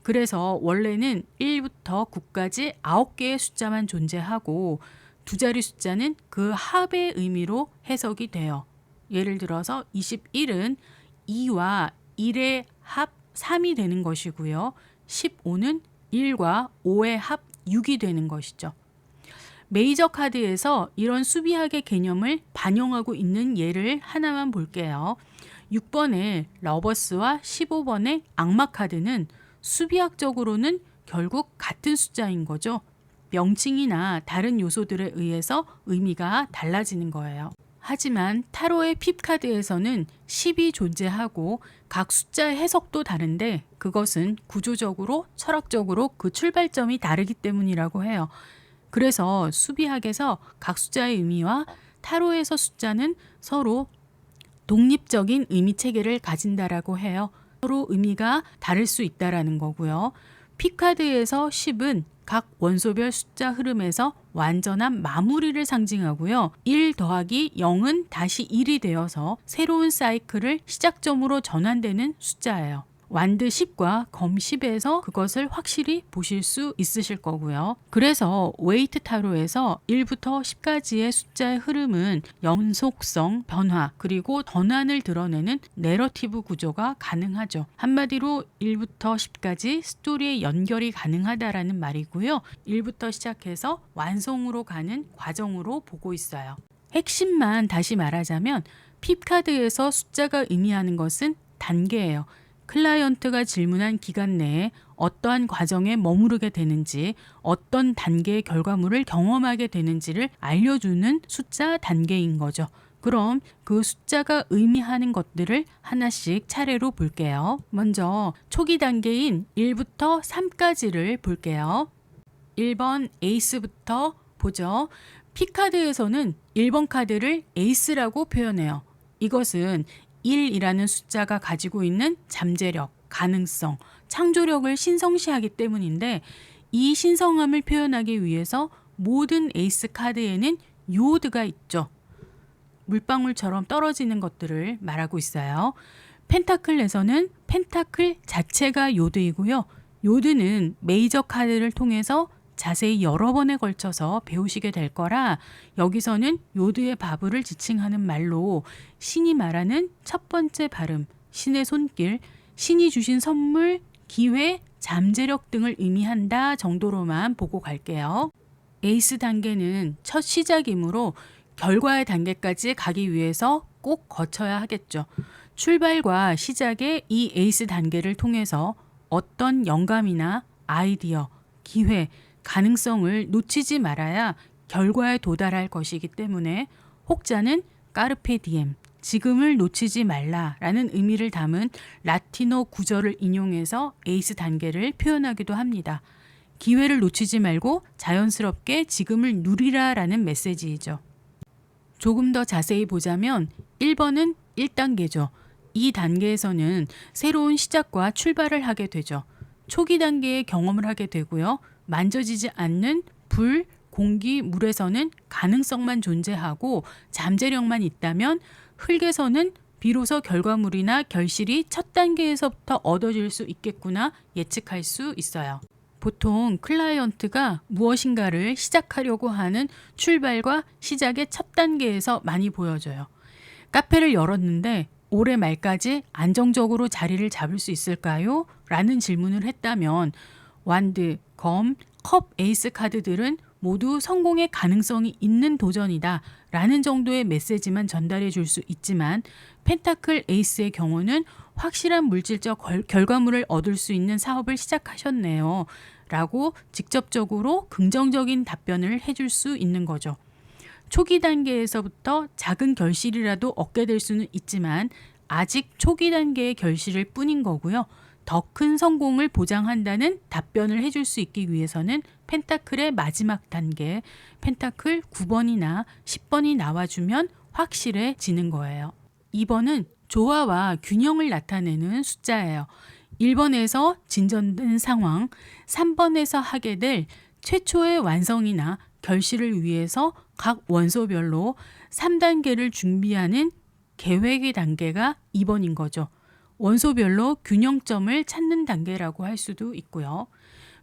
Speaker 1: 그래서 원래는 1부터 9까지 9개의 숫자만 존재하고 두 자리 숫자는 그 합의 의미로 해석이 돼요. 예를 들어서 21은 2와 1의 합 3이 되는 것이고요. 15는 1과 5의 합 6이 되는 것이죠. 메이저 카드에서 이런 수비학의 개념을 반영하고 있는 예를 하나만 볼게요. 6번의 러버스와 15번의 악마 카드는 수비학적으로는 결국 같은 숫자인 거죠. 명칭이나 다른 요소들에 의해서 의미가 달라지는 거예요. 하지만 타로의 핍 카드에서는 10이 존재하고 각 숫자의 해석도 다른데 그것은 구조적으로 철학적으로 그 출발점이 다르기 때문이라고 해요. 그래서 수비학에서 각 숫자의 의미와 타로에서 숫자는 서로 독립적인 의미 체계를 가진다라고 해요. 서로 의미가 다를 수 있다라는 거고요. 피카드에서 10은 각 원소별 숫자 흐름에서 완전한 마무리를 상징하고요. 1 더하기 0은 다시 1이 되어서 새로운 사이클을 시작점으로 전환되는 숫자예요. 완드 10과 검 10에서 그것을 확실히 보실 수 있으실 거고요. 그래서 웨이트 타로에서 1부터 10까지의 숫자의 흐름은 연속성, 변화, 그리고 전환을 드러내는 내러티브 구조가 가능하죠. 한마디로 1부터 10까지 스토리의 연결이 가능하다라는 말이고요. 1부터 시작해서 완성으로 가는 과정으로 보고 있어요. 핵심만 다시 말하자면 핍카드에서 숫자가 의미하는 것은 단계예요. 클라이언트가 질문한 기간 내에 어떠한 과정에 머무르게 되는지, 어떤 단계의 결과물을 경험하게 되는지를 알려주는 숫자 단계인 거죠. 그럼 그 숫자가 의미하는 것들을 하나씩 차례로 볼게요. 먼저 초기 단계인 1부터 3까지를 볼게요. 1번 에이스부터 보죠. 피카드에서는 1번 카드를 에이스라고 표현해요. 이것은 1이라는 숫자가 가지고 있는 잠재력, 가능성, 창조력을 신성시하기 때문인데 이 신성함을 표현하기 위해서 모든 에이스 카드에는 요드가 있죠. 물방울처럼 떨어지는 것들을 말하고 있어요. 펜타클에서는 펜타클 자체가 요드이고요. 요드는 메이저 카드를 통해서 자세히 여러 번에 걸쳐서 배우시게 될 거라 여기서는 요드의 바브를 지칭하는 말로 신이 말하는 첫 번째 발음, 신의 손길, 신이 주신 선물, 기회, 잠재력 등을 의미한다 정도로만 보고 갈게요. 에이스 단계는 첫 시작이므로 결과의 단계까지 가기 위해서 꼭 거쳐야 하겠죠. 출발과 시작의 이 에이스 단계를 통해서 어떤 영감이나 아이디어, 기회, 가능성을 놓치지 말아야 결과에 도달할 것이기 때문에 혹자는 까르페 디엠, 지금을 놓치지 말라라는 의미를 담은 라틴어 구절을 인용해서 에이스 단계를 표현하기도 합니다. 기회를 놓치지 말고 자연스럽게 지금을 누리라라는 메시지이죠. 조금 더 자세히 보자면 1번은 1단계죠. 이 단계에서는 새로운 시작과 출발을 하게 되죠. 초기 단계의 경험을 하게 되고요. 만져지지 않는 불, 공기, 물에서는 가능성만 존재하고 잠재력만 있다면 흙에서는 비로소 결과물이나 결실이 첫 단계에서부터 얻어질 수 있겠구나 예측할 수 있어요. 보통 클라이언트가 무엇인가를 시작하려고 하는 출발과 시작의 첫 단계에서 많이 보여져요. 카페를 열었는데 올해 말까지 안정적으로 자리를 잡을 수 있을까요? 라는 질문을 했다면 완드, 검, 컵, 에이스 카드들은 모두 성공의 가능성이 있는 도전이다 라는 정도의 메시지만 전달해 줄 수 있지만 펜타클 에이스의 경우는 확실한 물질적 결과물을 얻을 수 있는 사업을 시작하셨네요 라고 직접적으로 긍정적인 답변을 해줄 수 있는 거죠. 초기 단계에서부터 작은 결실이라도 얻게 될 수는 있지만 아직 초기 단계의 결실일 뿐인 거고요. 더 큰 성공을 보장한다는 답변을 해줄 수 있기 위해서는 펜타클의 마지막 단계, 펜타클 9번이나 10번이 나와주면 확실해지는 거예요. 2번은 조화와 균형을 나타내는 숫자예요. 1번에서 진전된 상황, 3번에서 하게 될 최초의 완성이나 결실을 위해서 각 원소별로 3단계를 준비하는 계획의 단계가 2번인 거죠. 원소별로 균형점을 찾는 단계라고 할 수도 있고요.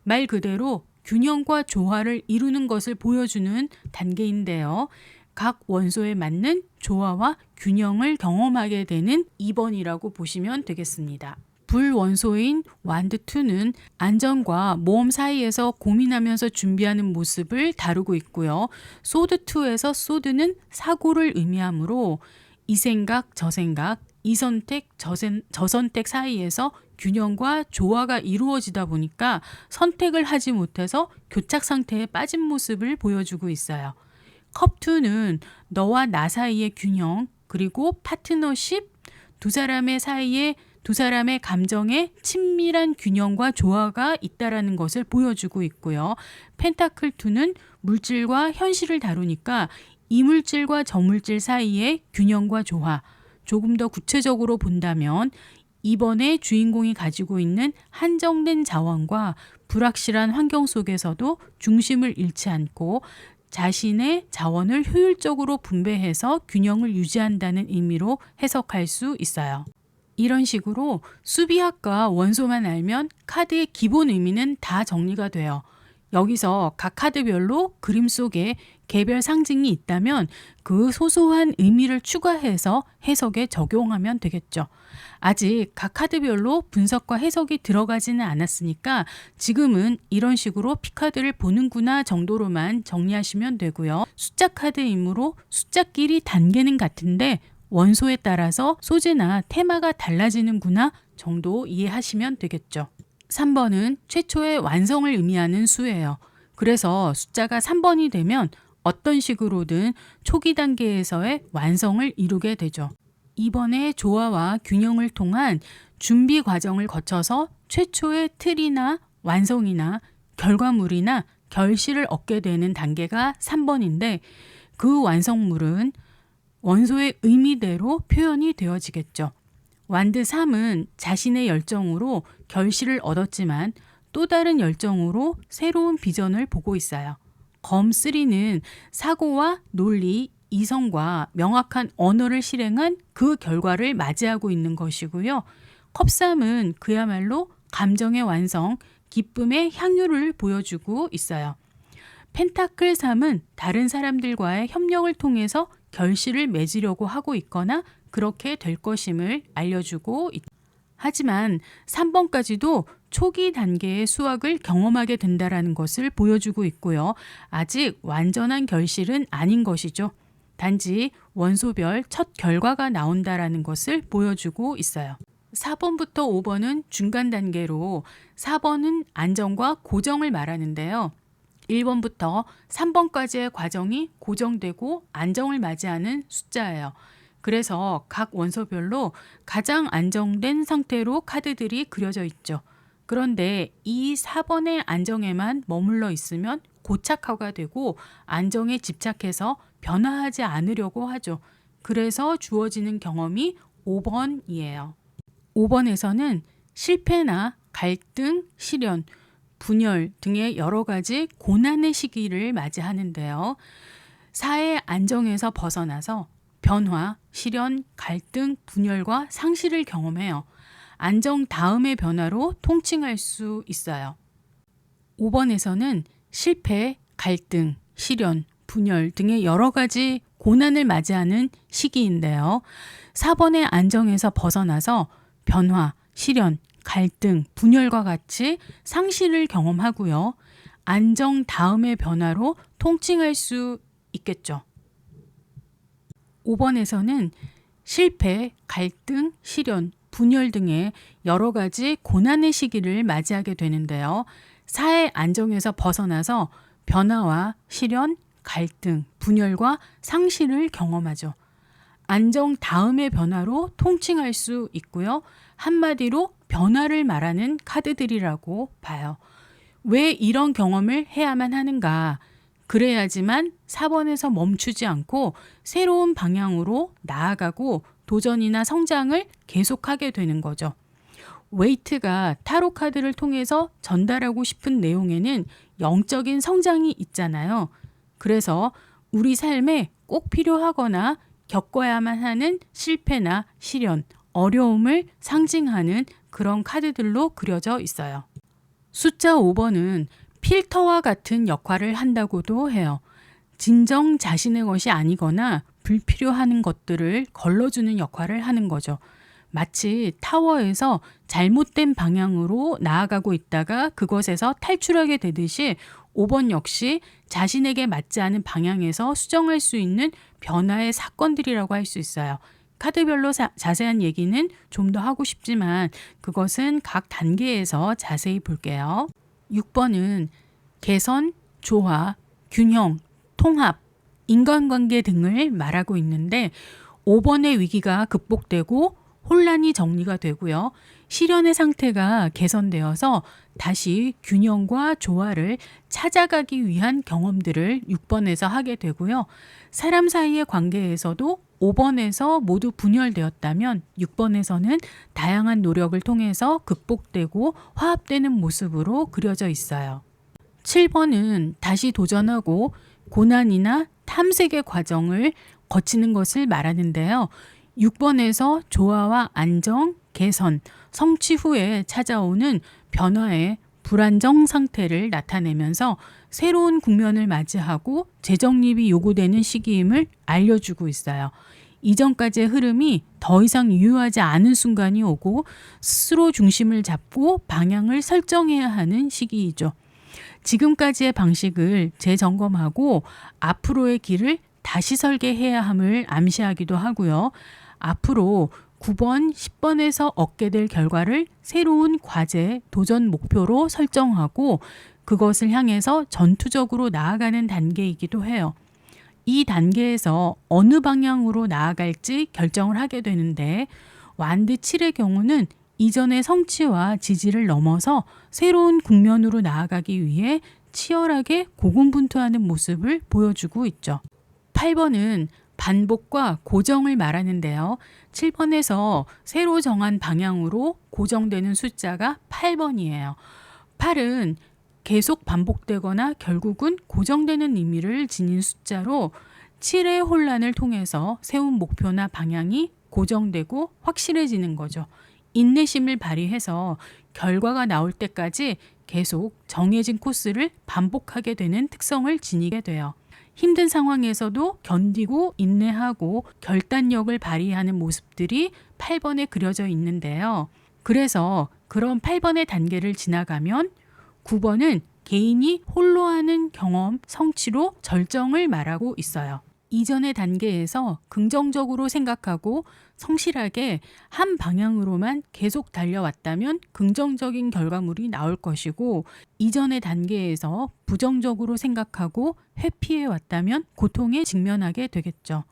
Speaker 1: 말 그대로 균형과 조화를 이루는 것을 보여주는 단계인데요. 각 원소에 맞는 조화와 균형을 경험하게 되는 2번이라고 보시면 되겠습니다. 불원소인 완드2는 안전과 모험 사이에서 고민하면서 준비하는 모습을 다루고 있고요. 소드2에서 소드는 사고를 의미하므로 이 생각, 저 생각, 이 선택, 저 선택 사이에서 균형과 조화가 이루어지다 보니까 선택을 하지 못해서 교착 상태에 빠진 모습을 보여주고 있어요. 컵2는 너와 나 사이의 균형, 그리고 파트너십, 두 사람의 사이에 두 사람의 감정에 친밀한 균형과 조화가 있다라는 것을 보여주고 있고요. 펜타클 2는 물질과 현실을 다루니까 이물질과 저물질 사이의 균형과 조화, 조금 더 구체적으로 본다면 이번에 주인공이 가지고 있는 한정된 자원과 불확실한 환경 속에서도 중심을 잃지 않고 자신의 자원을 효율적으로 분배해서 균형을 유지한다는 의미로 해석할 수 있어요. 이런 식으로 수비학과 원소만 알면 카드의 기본 의미는 다 정리가 돼요. 여기서 각 카드별로 그림 속에 개별 상징이 있다면 그 소소한 의미를 추가해서 해석에 적용하면 되겠죠. 아직 각 카드별로 분석과 해석이 들어가지는 않았으니까 지금은 이런 식으로 피카드를 보는구나 정도로만 정리하시면 되고요. 숫자 카드이므로 숫자끼리 단계는 같은데 원소에 따라서 소재나 테마가 달라지는구나 정도 이해하시면 되겠죠. 3번은 최초의 완성을 의미하는 수예요. 그래서 숫자가 3번이 되면 어떤 식으로든 초기 단계에서의 완성을 이루게 되죠. 이번에 조화와 균형을 통한 준비 과정을 거쳐서 최초의 틀이나 완성이나 결과물이나 결실을 얻게 되는 단계가 3번인데 그 완성물은 원소의 의미대로 표현이 되어지겠죠. 완드 3은 자신의 열정으로 결실을 얻었지만 또 다른 열정으로 새로운 비전을 보고 있어요. 검 3는 사고와 논리, 이성과 명확한 언어를 실행한 그 결과를 맞이하고 있는 것이고요. 컵 3은 그야말로 감정의 완성, 기쁨의 향유를 보여주고 있어요. 펜타클 3은 다른 사람들과의 협력을 통해서 결실을 맺으려고 하고 있거나 그렇게 될 것임을 알려주고 있다. 하지만 3번까지도 초기 단계의 수확을 경험하게 된다는 것을 보여주고 있고요. 아직 완전한 결실은 아닌 것이죠. 단지 원소별 첫 결과가 나온다라는 것을 보여주고 있어요. 4번부터 5번은 중간 단계로 4번은 안정과 고정을 말하는데요. 1번부터 3번까지의 과정이 고정되고 안정을 맞이하는 숫자예요. 그래서 각 원소별로 가장 안정된 상태로 카드들이 그려져 있죠. 그런데 이 4번의 안정에만 머물러 있으면 고착화가 되고 안정에 집착해서 변화하지 않으려고 하죠. 그래서 주어지는 경험이 5번이에요. 5번에서는 실패나 갈등, 시련, 분열 등의 여러 가지 고난의 시기를 맞이하는데요. 사회 안정에서 벗어나서 변화, 시련, 갈등, 분열과 상실을 경험해요. 안정 다음의 변화로 통칭할 수 있어요. 5번에서는 실패, 갈등, 시련, 분열 등의 여러 가지 고난을 맞이하는 시기인데요. 4번의 안정에서 벗어나서 변화, 시련, 갈등, 분열과 같이 상실을 경험하고요. 안정 다음의 변화로 통칭할 수 있겠죠. 5번에서는 실패, 갈등, 시련, 분열 등의 여러 가지 고난의 시기를 맞이하게 되는데요. 사의 안정에서 벗어나서 변화와 실현, 갈등, 분열과 상실을 경험하죠. 안정 다음의 변화로 통칭할 수 있고요. 한마디로 변화를 말하는 카드들이라고 봐요. 왜 이런 경험을 해야만 하는가? 그래야지만 4번에서 멈추지 않고 새로운 방향으로 나아가고 도전이나 성장을 계속하게 되는 거죠. 웨이트가 타로 카드를 통해서 전달하고 싶은 내용에는 영적인 성장이 있잖아요. 그래서 우리 삶에 꼭 필요하거나 겪어야만 하는 실패나 시련, 어려움을 상징하는 그런 카드들로 그려져 있어요. 숫자 5번은 필터와 같은 역할을 한다고도 해요. 진정 자신의 것이 아니거나 불필요한 것들을 걸러주는 역할을 하는 거죠. 마치 타워에서 잘못된 방향으로 나아가고 있다가 그것에서 탈출하게 되듯이 5번 역시 자신에게 맞지 않은 방향에서 수정할 수 있는 변화의 사건들이라고 할 수 있어요. 카드별로 자세한 얘기는 좀 더 하고 싶지만 그것은 각 단계에서 자세히 볼게요. 6번은 개선, 조화, 균형, 통합, 인간관계 등을 말하고 있는데 5번의 위기가 극복되고 혼란이 정리가 되고요. 실현의 상태가 개선되어서 다시 균형과 조화를 찾아가기 위한 경험들을 6번에서 하게 되고요. 사람 사이의 관계에서도 5번에서 모두 분열되었다면 6번에서는 다양한 노력을 통해서 극복되고 화합되는 모습으로 그려져 있어요. 7번은 다시 도전하고 고난이나 탐색의 과정을 거치는 것을 말하는데요. 6번에서 조화와 안정, 개선, 성취 후에 찾아오는 변화의 불안정 상태를 나타내면서 새로운 국면을 맞이하고 재정립이 요구되는 시기임을 알려주고 있어요. 이전까지의 흐름이 더 이상 유효하지 않은 순간이 오고 스스로 중심을 잡고 방향을 설정해야 하는 시기이죠. 지금까지의 방식을 재점검하고 앞으로의 길을 다시 설계해야 함을 암시하기도 하고요. 앞으로 9번, 10번에서 얻게 될 결과를 새로운 과제, 도전 목표로 설정하고 그것을 향해서 전투적으로 나아가는 단계이기도 해요. 이 단계에서 어느 방향으로 나아갈지 결정을 하게 되는데 완드 7의 경우는 이전의 성취와 지지를 넘어서 새로운 국면으로 나아가기 위해 치열하게 고군분투하는 모습을 보여주고 있죠. 8번은 반복과 고정을 말하는데요. 7번에서 새로 정한 방향으로 고정되는 숫자가 8번이에요. 8은 계속 반복되거나 결국은 고정되는 의미를 지닌 숫자로 7의 혼란을 통해서 세운 목표나 방향이 고정되고 확실해지는 거죠. 인내심을 발휘해서 결과가 나올 때까지 계속 정해진 코스를 반복하게 되는 특성을 지니게 돼요. 힘든 상황에서도 견디고 인내하고 결단력을 발휘하는 모습들이 8번에 그려져 있는데요. 그래서 그런 8번의 단계를 지나가면 9번은 개인이 홀로 하는 경험, 성취로 절정을 말하고 있어요. 이전의 단계에서 긍정적으로 생각하고 성실하게 한 방향으로만 계속 달려왔다면 긍정적인 결과물이 나올 것이고 이전의 단계에서 부정적으로 생각하고 회피해 왔다면 고통에 직면하게 되겠죠.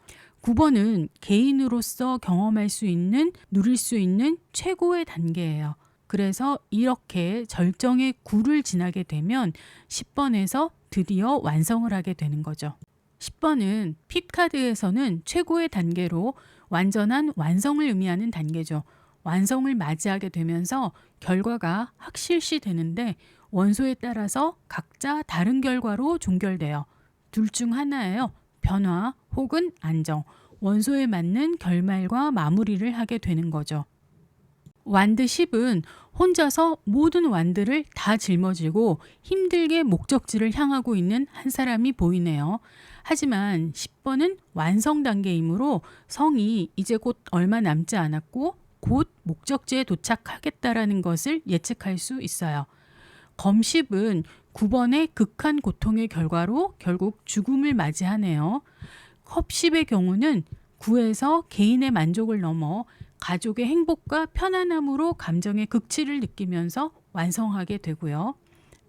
Speaker 1: 9번은 개인으로서 경험할 수 있는, 누릴 수 있는 최고의 단계예요. 그래서 이렇게 절정의 굴을 지나게 되면 10번에서 드디어 완성을 하게 되는 거죠. 10번은 핍카드에서는 최고의 단계로 완전한 완성을 의미하는 단계죠. 완성을 맞이하게 되면서 결과가 확실시 되는데 원소에 따라서 각자 다른 결과로 종결돼요. 둘 중 하나예요. 변화 혹은 안정. 원소에 맞는 결말과 마무리를 하게 되는 거죠. 완드 10은 혼자서 모든 완드를 다 짊어지고 힘들게 목적지를 향하고 있는 한 사람이 보이네요. 하지만 10번은 완성 단계이므로 성이 이제 곧 얼마 남지 않았고 곧 목적지에 도착하겠다라는 것을 예측할 수 있어요. 검 10은 9번의 극한 고통의 결과로 결국 죽음을 맞이하네요. 컵 10의 경우는 9에서 개인의 만족을 넘어 가족의 행복과 편안함으로 감정의 극치를 느끼면서 완성하게 되고요.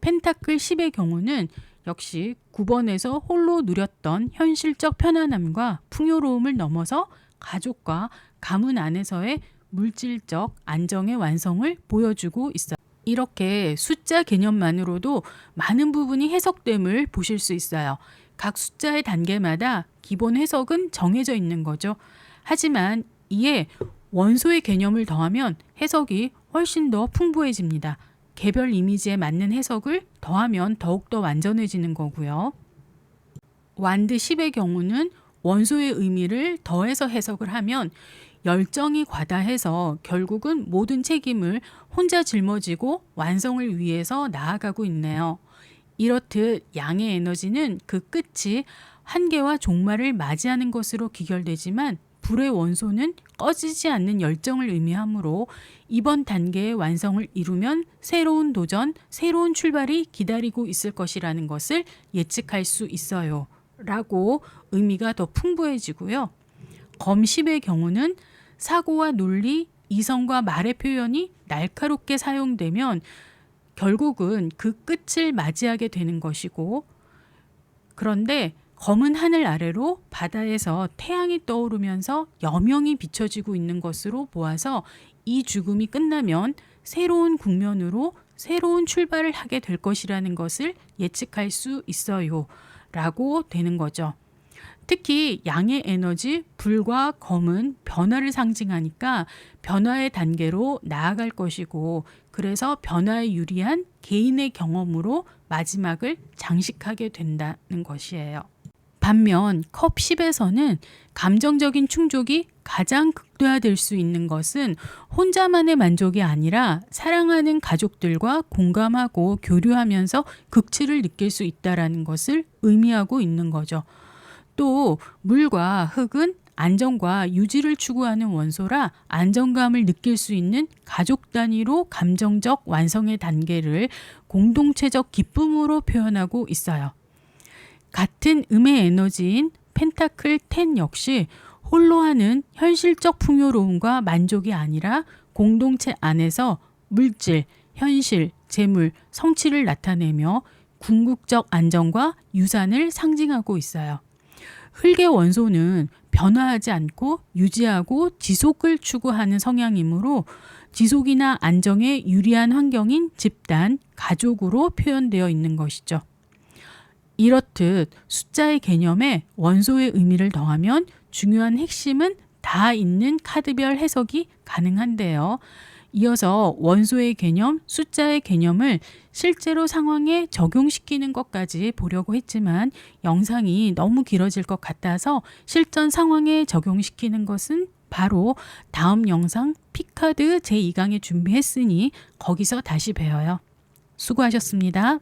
Speaker 1: 펜타클 10의 경우는 역시 9번에서 홀로 누렸던 현실적 편안함과 풍요로움을 넘어서 가족과 가문 안에서의 물질적 안정의 완성을 보여주고 있어요. 이렇게 숫자 개념만으로도 많은 부분이 해석됨을 보실 수 있어요. 각 숫자의 단계마다 기본 해석은 정해져 있는 거죠. 하지만 이에 원소의 개념을 더하면 해석이 훨씬 더 풍부해집니다. 개별 이미지에 맞는 해석을 더하면 더욱더 완전해지는 거고요. 완드 10의 경우는 원소의 의미를 더해서 해석을 하면 열정이 과다해서 결국은 모든 책임을 혼자 짊어지고 완성을 위해서 나아가고 있네요. 이렇듯 양의 에너지는 그 끝이 한계와 종말을 맞이하는 것으로 귀결되지만 불의 원소는 꺼지지 않는 열정을 의미하므로 이번 단계의 완성을 이루면 새로운 도전, 새로운 출발이 기다리고 있을 것이라는 것을 예측할 수 있어요. 라고 의미가 더 풍부해지고요. 검 10의 경우는 사고와 논리, 이성과 말의 표현이 날카롭게 사용되면 결국은 그 끝을 맞이하게 되는 것이고, 그런데 검은 하늘 아래로 바다에서 태양이 떠오르면서 여명이 비춰지고 있는 것으로 보아서 이 죽음이 끝나면 새로운 국면으로 새로운 출발을 하게 될 것이라는 것을 예측할 수 있어요. 라고 되는 거죠. 특히 양의 에너지, 불과 검은 변화를 상징하니까 변화의 단계로 나아갈 것이고, 그래서 변화에 유리한 개인의 경험으로 마지막을 장식하게 된다는 것이에요. 반면 컵 10에서는 감정적인 충족이 가장 극대화될 수 있는 것은 혼자만의 만족이 아니라 사랑하는 가족들과 공감하고 교류하면서 극치를 느낄 수 있다는 것을 의미하고 있는 거죠. 또 물과 흙은 안정과 유지를 추구하는 원소라 안정감을 느낄 수 있는 가족 단위로 감정적 완성의 단계를 공동체적 기쁨으로 표현하고 있어요. 같은 음의 에너지인 펜타클 10 역시 홀로 하는 현실적 풍요로움과 만족이 아니라 공동체 안에서 물질, 현실, 재물, 성취를 나타내며 궁극적 안정과 유산을 상징하고 있어요. 흙의 원소는 변화하지 않고 유지하고 지속을 추구하는 성향이므로 지속이나 안정에 유리한 환경인 집단, 가족으로 표현되어 있는 것이죠. 이렇듯 숫자의 개념에 원소의 의미를 더하면 중요한 핵심은 다 있는 카드별 해석이 가능한데요. 이어서 원소의 개념, 숫자의 개념을 실제로 상황에 적용시키는 것까지 보려고 했지만 영상이 너무 길어질 것 같아서 실전 상황에 적용시키는 것은 바로 다음 영상 피카드 제2강에 준비했으니 거기서 다시 배워요. 수고하셨습니다.